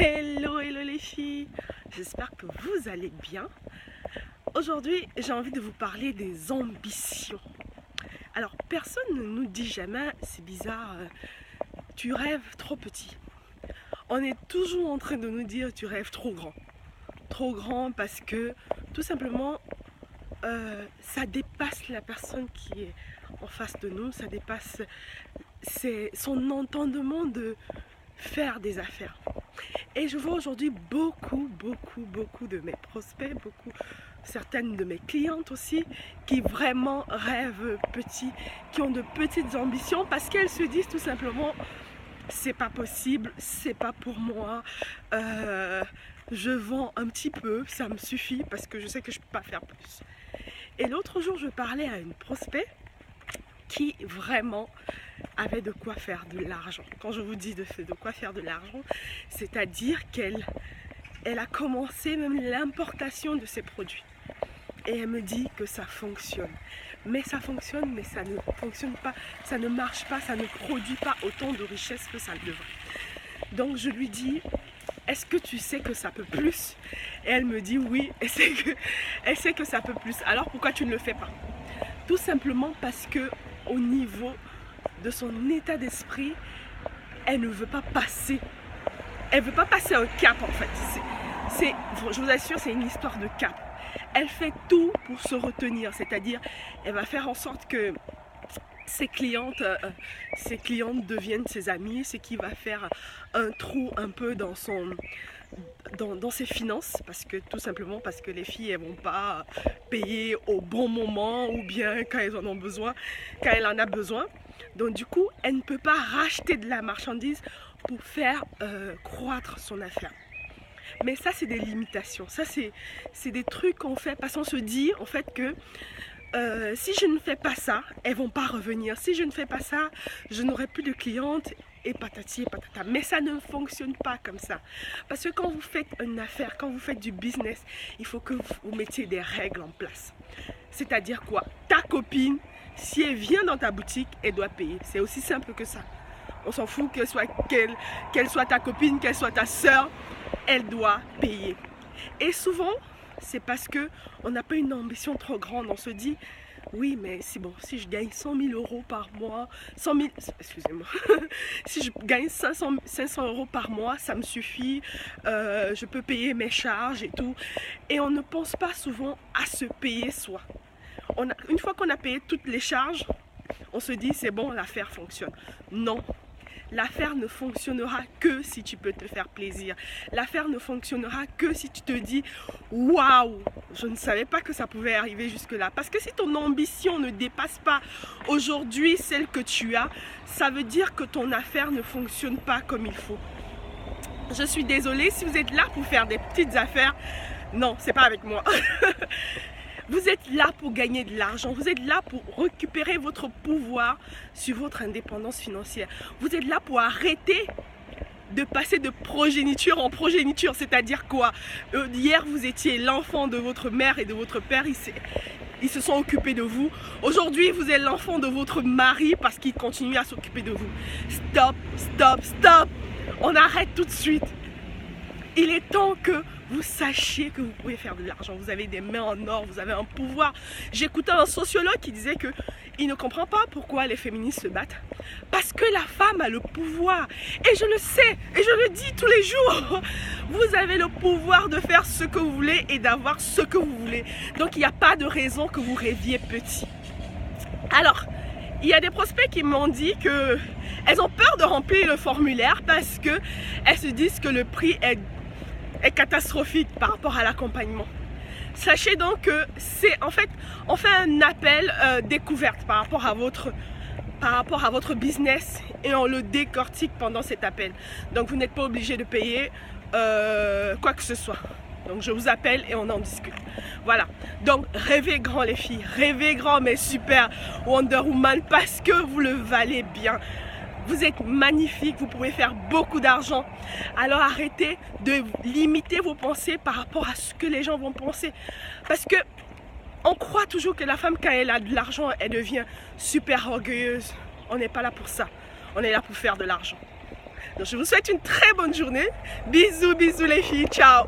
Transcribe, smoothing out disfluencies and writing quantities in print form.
Hello, hello les filles, j'espère que vous allez bien. Aujourd'hui, j'ai envie de vous parler des ambitions. Alors, personne ne nous dit jamais, c'est bizarre, tu rêves trop petit. On est toujours en train de nous dire, tu rêves trop grand. Trop grand parce que, tout simplement, ça dépasse la personne qui est en face de nous, ça dépasse son entendement de faire des affaires. Et je vois aujourd'hui beaucoup de mes prospects, certaines de mes clientes aussi, qui vraiment rêvent petit, qui ont de petites ambitions parce qu'elles se disent tout simplement c'est pas possible, c'est pas pour moi, je vends un petit peu, ça me suffit parce que je sais que je peux pas faire plus. Et l'autre jour, je parlais à une prospect qui vraiment avait de quoi faire de l'argent. Quand je vous dis de quoi faire de l'argent, c'est-à-dire qu'elle a commencé même l'importation de ses produits. Et elle me dit que ça fonctionne. Mais ça fonctionne, mais ça ne fonctionne pas, ça ne marche pas, ça ne produit pas autant de richesse que ça le devrait. Donc je lui dis, est-ce que tu sais que ça peut plus? Et elle me dit oui, elle sait que ça peut plus. Alors pourquoi tu ne le fais pas? Tout simplement parce que au niveau de son état d'esprit, elle ne veut pas passer. Elle ne veut pas passer un cap en fait. Je vous assure, c'est une histoire de cap. Elle fait tout pour se retenir, c'est-à-dire elle va faire en sorte que ses clientes deviennent ses amies, c'est qui va faire un trou un peu dans ses finances, parce que tout simplement parce que les filles elles vont pas payer au bon moment ou bien quand elles en ont besoin, quand elle en a besoin. Donc du coup, elle ne peut pas racheter de la marchandise pour faire croître son affaire. Mais ça, c'est des limitations. Ça, c'est des trucs qu'on fait parce qu'on se dit en fait que si je ne fais pas ça, elles vont pas revenir. Si je ne fais pas ça, je n'aurai plus de clientes et patati et patata. Mais ça ne fonctionne pas comme ça. Parce que quand vous faites une affaire, quand vous faites du business, il faut que vous mettiez des règles en place. C'est-à-dire quoi? Ta copine, si elle vient dans ta boutique, elle doit payer. C'est aussi simple que ça. On s'en fout qu'elle soit ta copine, qu'elle soit ta soeur, elle doit payer. Et souvent, c'est parce qu'on n'a pas une ambition trop grande. On se dit, oui, mais c'est bon, si je gagne 100 000 euros par mois, 100 000, excusez-moi, si je gagne 500 euros par mois, ça me suffit, je peux payer mes charges et tout. Et on ne pense pas souvent à se payer soi. Une fois qu'on a payé toutes les charges, on se dit, c'est bon, l'affaire fonctionne. Non. L'affaire ne fonctionnera que si tu peux te faire plaisir. L'affaire ne fonctionnera que si tu te dis « Waouh, je ne savais pas que ça pouvait arriver jusque-là. » Parce que si ton ambition ne dépasse pas aujourd'hui celle que tu as, ça veut dire que ton affaire ne fonctionne pas comme il faut. Je suis désolée, si vous êtes là pour faire des petites affaires, non, c'est pas avec moi. Vous êtes là pour gagner de l'argent, vous êtes là pour récupérer votre pouvoir sur votre indépendance financière. Vous êtes là pour arrêter de passer de progéniture en progéniture, c'est-à-dire quoi? Hier, vous étiez l'enfant de votre mère et de votre père, ils se sont occupés de vous. Aujourd'hui, vous êtes l'enfant de votre mari parce qu'il continue à s'occuper de vous. Stop, stop, stop! On arrête tout de suite. Il est temps que vous sachiez que vous pouvez faire de l'argent. Vous avez des mains en or, vous avez un pouvoir. J'écoutais un sociologue qui disait qu'il ne comprend pas pourquoi les féministes se battent. Parce que la femme a le pouvoir. Et je le sais, et je le dis tous les jours. Vous avez le pouvoir de faire ce que vous voulez et d'avoir ce que vous voulez. Donc il n'y a pas de raison que vous rêviez petit. Alors, il y a des prospects qui m'ont dit qu'elles ont peur de remplir le formulaire parce qu'elles se disent que le prix est catastrophique par rapport à l'accompagnement. Sachez donc que en fait, on fait un appel découverte par rapport à votre business et on le décortique pendant cet appel. Donc vous n'êtes pas obligé de payer quoi que ce soit. Donc je vous appelle et on en discute. Voilà. Donc rêvez grand les filles, rêvez grand mais super Wonder Woman parce que vous le valez bien. Vous êtes magnifique, vous pouvez faire beaucoup d'argent. Alors arrêtez de limiter vos pensées par rapport à ce que les gens vont penser. Parce que on croit toujours que la femme, quand elle a de l'argent, elle devient super orgueilleuse. On n'est pas là pour ça. On est là pour faire de l'argent. Donc je vous souhaite une très bonne journée. Bisous, bisous les filles, ciao.